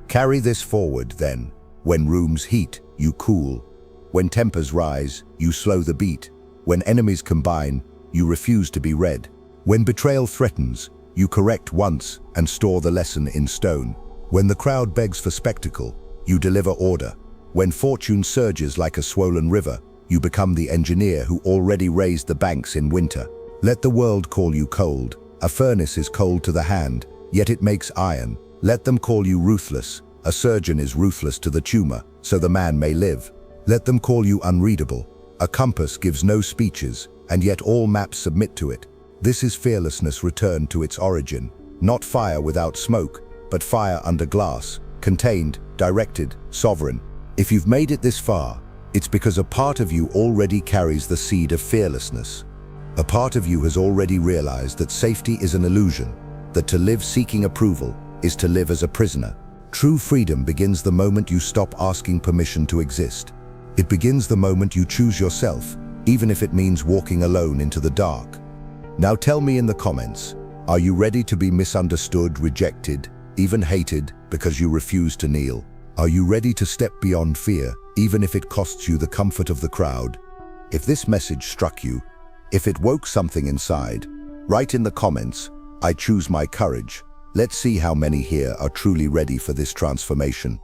Carry this forward, then. When rooms heat, you cool. When tempers rise, you slow the beat. When enemies combine, you refuse to be read. When betrayal threatens, you correct once and store the lesson in stone. When the crowd begs for spectacle, you deliver order. When fortune surges like a swollen river, you become the engineer who already raised the banks in winter. Let the world call you cold. A furnace is cold to the hand, yet it makes iron. Let them call you ruthless. A surgeon is ruthless to the tumor, so the man may live. Let them call you unreadable. A compass gives no speeches, and yet all maps submit to it. This is fearlessness returned to its origin. Not fire without smoke, but fire under glass, contained, directed, sovereign. If you've made it this far, it's because a part of you already carries the seed of fearlessness. A part of you has already realized that safety is an illusion, that to live seeking approval is to live as a prisoner. True freedom begins the moment you stop asking permission to exist. It begins the moment you choose yourself, even if it means walking alone into the dark. Now tell me in the comments, are you ready to be misunderstood, rejected, even hated because you refuse to kneel? Are you ready to step beyond fear, even if it costs you the comfort of the crowd? If this message struck you, if it woke something inside, write in the comments, I choose my courage. Let's see how many here are truly ready for this transformation.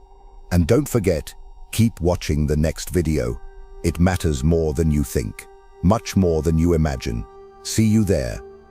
And don't forget, keep watching the next video. It matters more than you think, much more than you imagine. See you there.